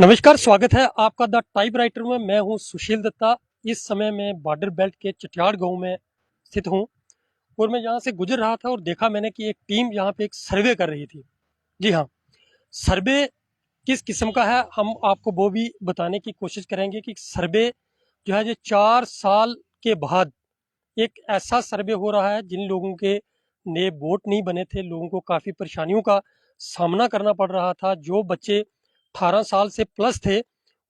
नमस्कार, स्वागत है आपका द टाइप राइटर में। मैं हूं सुशील दत्ता। इस समय मैं बॉर्डर बेल्ट के चटियाड़ गांव में स्थित हूं और मैं यहां से गुजर रहा था और देखा मैंने कि एक टीम यहां पे एक सर्वे कर रही थी। जी हाँ, सर्वे किस किस्म का है हम आपको वो भी बताने की कोशिश करेंगे कि सर्वे जो है, ये 4 साल के बाद एक ऐसा सर्वे हो रहा है जिन लोगों के नए वोट नहीं बने थे, लोगों को काफ़ी परेशानियों का सामना करना पड़ रहा था। जो बच्चे 18 साल से प्लस थे,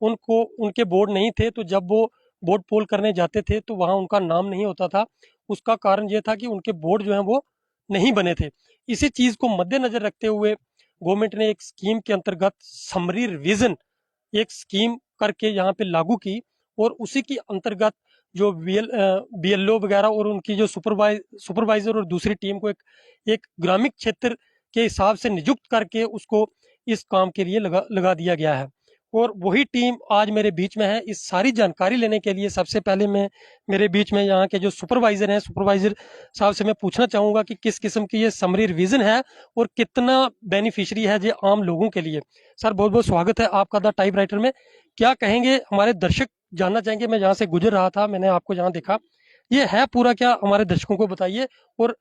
उनको उनके वोट नहीं थे, तो जब वो वोट पोल करने जाते थे तो वहाँ उनका नाम नहीं होता था। उसका कारण ये था कि उनके वोट जो हैं वो नहीं बने थे। इसी चीज़ को मद्देनज़र रखते हुए गवर्नमेंट ने एक स्कीम के अंतर्गत समरी रिवीजन एक स्कीम करके यहाँ पे लागू की और उसी के अंतर्गत जो बीएलओ वगैरह और उनकी जो सुपरवाइजर और दूसरी टीम को एक ग्रामीण क्षेत्र के हिसाब से नियुक्त करके उसको इस काम के लिए लगा दिया गया है। और वही टीम आज मेरे बीच में है। इस सारी जानकारी लेने के लिए सबसे पहले मैं मेरे बीच में यहाँ के जो सुपरवाइजर हैं, सुपरवाइजर साहब से मैं पूछना चाहूँगा कि किस किस्म की ये समरी रिवीजन है और कितना बेनिफिशियरी है ये आम लोगों के लिए। सर, बहुत बहुत स्वागत है आपका द टाइप राइटर में। क्या कहेंगे, हमारे दर्शक जानना चाहेंगे। मैं जहाँ से गुजर रहा था, मैंने आपको जहाँ देखा, ये है पूरा क्या, हमारे दर्शकों को बताइए। और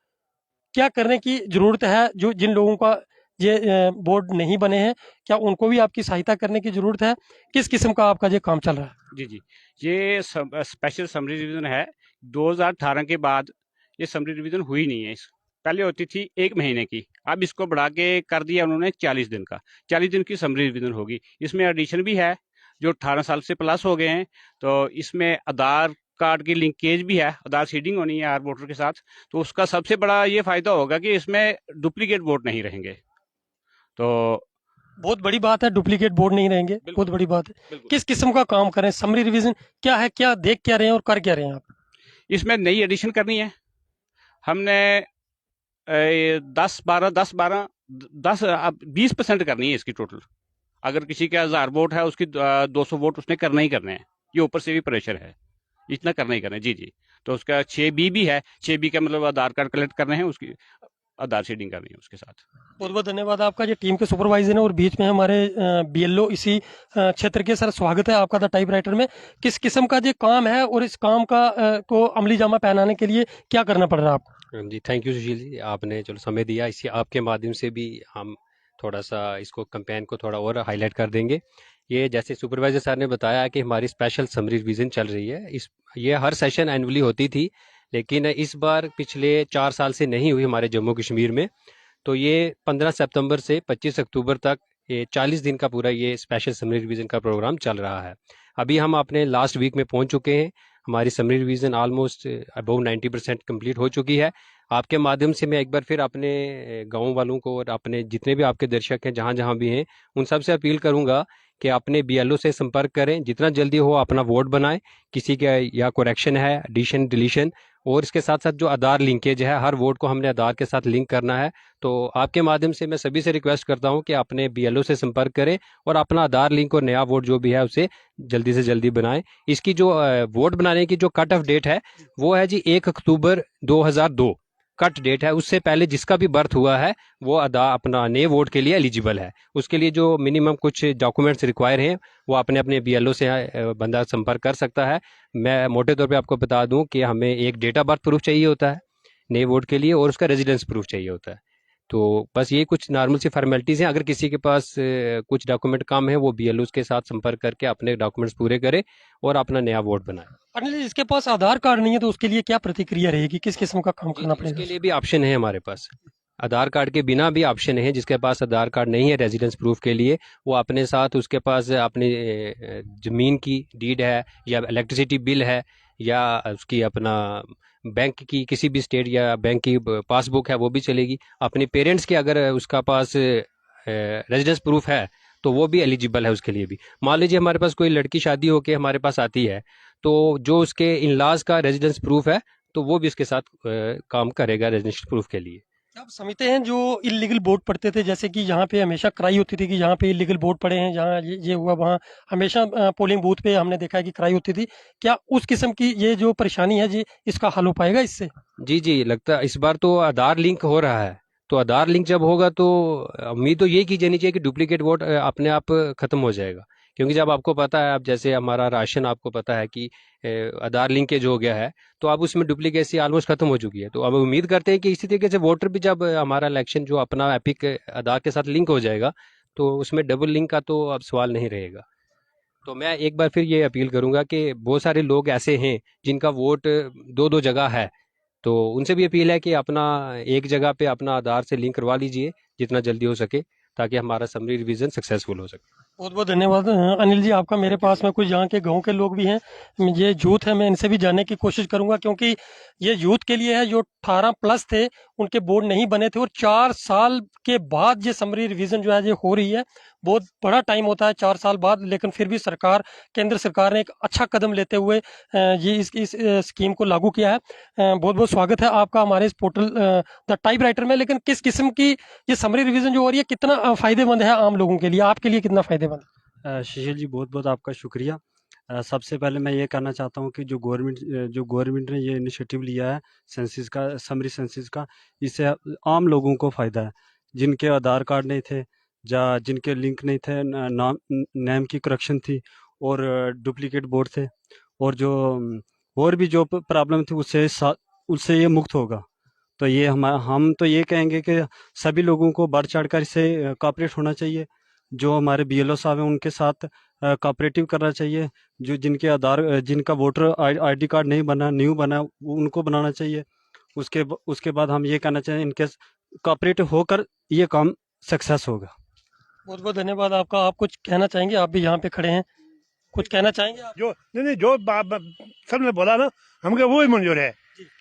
क्या करने की जरूरत है, जो जिन लोगों का ये बोर्ड नहीं बने हैं, क्या उनको भी आपकी सहायता करने की जरूरत है? किस किस्म का आपका ये काम चल रहा है? जी, जी। ये स्पेशल समरी रिवीजन है। 2018 के बाद ये समरी रिवीजन हुई नहीं है। पहले होती थी 1 महीने की, अब इसको बढ़ा के कर दिया उन्होंने 40 दिन का। 40 दिन की समरी रिवीजन होगी। इसमें एडिशन भी है, जो 18 साल से प्लस हो गए हैं, तो इसमें आधार कार्ड की लिंकेज भी है, आधार सीडिंग होनी है हर वोटर के साथ। तो उसका सबसे बड़ा ये फ़ायदा होगा कि इसमें डुप्लीकेट वोट नहीं रहेंगे। तो बहुत बड़ी बात है, डुप्लीकेट बोर्ड नहीं रहेंगे, बहुत बिल्कुल, बड़ी बात है। बिल्कुल। किस किस्म का काम करें, समरी रिवीजन क्या है, क्या देख क्या रहे हैं और कर क्या रहे हैं आप? इसमें नई एडिशन करनी है। हमने 20% करनी है इसकी टोटल। अगर किसी के 1000 वोट है, उसकी 200 वोट उसने करना ही करने हैं। ये ऊपर से भी प्रेशर है, इतना करना ही करना है। जी, जी। तो उसका 6 बी भी है। 6 बी का मतलब आधार कार्ड कलेक्ट करने हैं, उसकी आधार सीडिंग करनी है उसके साथ। बहुत जी। बहुत धन्यवाद आपका। ये टीम के सुपरवाइजर हैं और बीच में हमारे बीएलओ इसी क्षेत्र के। सर, स्वागत है आपका द टाइप राइटर में। किस किस्म का ये काम है और इस काम का को अमली जामा पहनाने के लिए क्या करना पड़ रहा है आपको? जी, थैंक यू सुशील जी, आपने चलो समय दिया। इसी आपके माध्यम से भी हम थोड़ा सा इसको कैंपेन को थोड़ा और हाईलाइट कर देंगे। ये जैसे सुपरवाइजर सर ने बताया कि हमारी स्पेशल समरी रिवीजन चल रही है। इस ये हर सेशन एनुअली होती थी, लेकिन इस बार पिछले 4 साल से नहीं हुई हमारे जम्मू कश्मीर में। तो ये 15 सितंबर से 25 अक्टूबर तक ये 40 दिन का पूरा ये स्पेशल समरी रिवीजन का प्रोग्राम चल रहा है। अभी हम अपने लास्ट वीक में पहुंच चुके हैं। हमारी summary revision almost above 90% complete हो चुकी है। आपके माध्यम से मैं एक बार फिर अपने गांव वालों को और अपने जितने भी आपके दर्शक हैं जहां जहां भी हैं, उन सब से अपील करूंगा कि अपने बीएलओ से संपर्क करें, जितना जल्दी हो अपना वोट बनाएं। किसी का या करेक्शन है, एडिशन डिलीशन, और इसके साथ साथ जो आधार लिंकेज है, हर वोट को हमने आधार के साथ लिंक करना है। तो आपके माध्यम से मैं सभी से रिक्वेस्ट करता हूं कि अपने बीएलओ से संपर्क करें और अपना आधार लिंक और नया वोट जो भी है उसे जल्दी से जल्दी बनाएं। इसकी जो वोट बनाने की जो कट ऑफ डेट है वो है जी 1 अक्टूबर 2002 कट डेट है। उससे पहले जिसका भी बर्थ हुआ है वो अदा अपना नए वोट के लिए एलिजिबल है। उसके लिए जो मिनिमम कुछ डॉक्यूमेंट्स रिक्वायर हैं वो अपने अपने बीएलओ से बंदा संपर्क कर सकता है। मैं मोटे तौर पे आपको बता दूं कि हमें एक डेट ऑफ बर्थ प्रूफ चाहिए होता है नए वोट के लिए, और उसका रेजिडेंस प्रूफ चाहिए होता है। तो बस ये कुछ नॉर्मल सी फॉर्मेलिटीज़ हैं। अगर किसी के पास कुछ डॉक्यूमेंट कम है, वो बीएलओ के साथ संपर्क करके अपने डॉक्यूमेंट्स पूरे करे और अपना नया वोट बनाए। अनिल जी, जिसके पास आधार कार्ड नहीं है तो उसके लिए क्या प्रतिक्रिया रहेगी, किस किस्म का काम जी करना जी, पड़ेगा उसके उसको? लिए भी ऑप्शन है हमारे पास। आधार कार्ड के बिना भी ऑप्शन है। जिसके पास आधार कार्ड नहीं है रेजिडेंस प्रूफ के लिए, वो अपने साथ उसके पास अपनी ज़मीन की डीड है या इलेक्ट्रिसिटी बिल है या उसकी अपना बैंक की किसी भी स्टेट या बैंक की पासबुक है वो भी चलेगी। अपने पेरेंट्स के अगर उसका पास रेजिडेंस प्रूफ है तो वो भी एलिजिबल है उसके लिए भी। मान लीजिए हमारे पास कोई लड़की शादी होके हमारे पास आती है, तो जो उसके इन लॉज का रेजिडेंस प्रूफ है तो वो भी इसके साथ काम करेगा रेजिडेंशियल प्रूफ के लिए। आप समझते हैं जो इलीगल वोट पड़ते थे, जैसे कि यहाँ पे हमेशा कराई होती थी कि यहाँ पे इलीगल वोट पड़े हैं, जहाँ ये हुआ वहाँ हमेशा पोलिंग बूथ पे हमने देखा है कि कराई होती थी। क्या उस किस्म की ये जो परेशानी है जी, इसका हल हो पाएगा इससे? जी जी, लगता है इस बार तो आधार लिंक हो रहा है, तो आधार लिंक जब होगा तो उम्मीद तो ये की जानी चाहिए कि डुप्लीकेट वोट अपने आप खत्म हो जाएगा। क्योंकि जब आपको पता है, अब जैसे हमारा राशन आपको पता है कि आधार लिंकेज हो गया है, तो अब उसमें डुप्लीकेसी ऑलमोस्ट खत्म हो चुकी है। तो अब उम्मीद करते हैं कि इसी तरीके से वोटर भी जब हमारा इलेक्शन जो अपना एपिक आधार के साथ लिंक हो जाएगा, तो उसमें डबल लिंक का तो अब सवाल नहीं रहेगा। तो मैं एक बार फिर ये अपील करूंगा कि बहुत सारे लोग ऐसे हैं जिनका वोट दो दो जगह है, तो उनसे भी अपील है कि अपना एक जगह पे अपना आधार से लिंक करवा लीजिए जितना जल्दी हो सके, ताकि हमारा समरी रिवीजन सक्सेसफुल हो सके। बहुत बहुत धन्यवाद अनिल जी आपका। मेरे पास में कुछ यहाँ के गांव के लोग भी हैं, ये यूथ है, मैं इनसे भी जानने की कोशिश करूंगा, क्योंकि ये यूथ के लिए है जो 18 प्लस थे, उनके बोर्ड नहीं बने थे, और 4 साल के बाद ये समरी रिवीजन जो है ये हो रही है। बहुत बड़ा टाइम होता है 4 साल बाद, लेकिन फिर भी सरकार, केंद्र सरकार ने एक अच्छा कदम लेते हुए ये इस स्कीम को लागू किया है। बहुत बहुत स्वागत है आपका हमारे इस पोर्टल द टाइप राइटर में। लेकिन किस किस्म की ये समरी रिवीजन जो हो रही है, कितना फायदेमंद है आम लोगों के लिए, आपके लिए कितना फायदेमंद? सुशील जी, बहुत बहुत आपका शुक्रिया। सबसे पहले मैं ये कहना चाहता हूँ कि जो गवर्नमेंट ने ये इनिशिएटिव लिया है सेंसस का, समरी सेंसस का, इससे आम लोगों को फ़ायदा है। जिनके आधार कार्ड नहीं थे या जिनके लिंक नहीं थे, नेम की करेक्शन थी और डुप्लीकेट वोट थे, और जो और भी जो प्रॉब्लम थी उससे ये मुक्त होगा। तो ये हम तो ये कहेंगे कि सभी लोगों को बढ़ चढ़कर इससे कॉपरेट होना चाहिए। जो हमारे बीएलओ साहब हैं उनके साथ कोऑपरेटिव करना चाहिए। जो जिनका वोटर आईडी कार्ड नहीं बना, न्यू बना, उनको बनाना चाहिए। उसके बाद हम ये कहना चाहिए, इनके कोऑपरेटिव होकर ये काम सक्सेस होगा। बहुत बहुत धन्यवाद आपका। आप कुछ कहना चाहेंगे? आप भी यहाँ पे खड़े हैं, कुछ कहना चाहेंगे आप? जो नहीं जो सबने बोला ना, हमको वो ही मंजूर है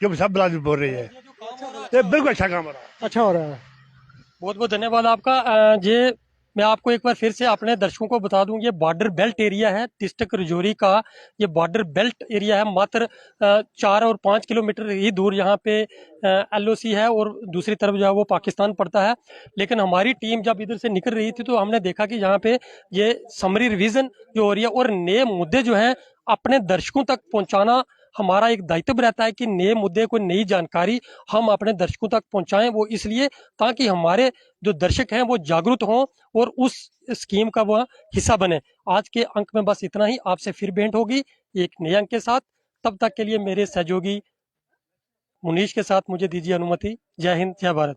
जो सब बिरादरी बोल रही है। ये बिल्कुल अच्छा काम हो रहा है, अच्छा हो रहा है। बहुत बहुत धन्यवाद आपका। ये मैं आपको एक बार फिर से अपने दर्शकों को बता दूं, ये बॉर्डर बेल्ट एरिया है डिस्ट्रिक्ट राजौरी का। ये बॉर्डर बेल्ट एरिया है, मात्र 4 और 5 किलोमीटर ही दूर यहाँ पे एलओसी है, और दूसरी तरफ जो है वो पाकिस्तान पड़ता है। लेकिन हमारी टीम जब इधर से निकल रही थी तो हमने देखा कि यहाँ पे ये समरी रिवीजन जो हो रही है, और नए मुद्दे जो हैं अपने दर्शकों तक पहुंचाना हमारा एक दायित्व रहता है कि नए मुद्दे, कोई नई जानकारी हम अपने दर्शकों तक पहुंचाएं। वो इसलिए ताकि हमारे जो दर्शक हैं वो जागरूक हों और उस स्कीम का वह हिस्सा बने। आज के अंक में बस इतना ही। आपसे फिर भेंट होगी एक नए अंक के साथ। तब तक के लिए मेरे सहयोगी मुनीश के साथ मुझे दीजिए अनुमति। जय हिंद, जय भारत।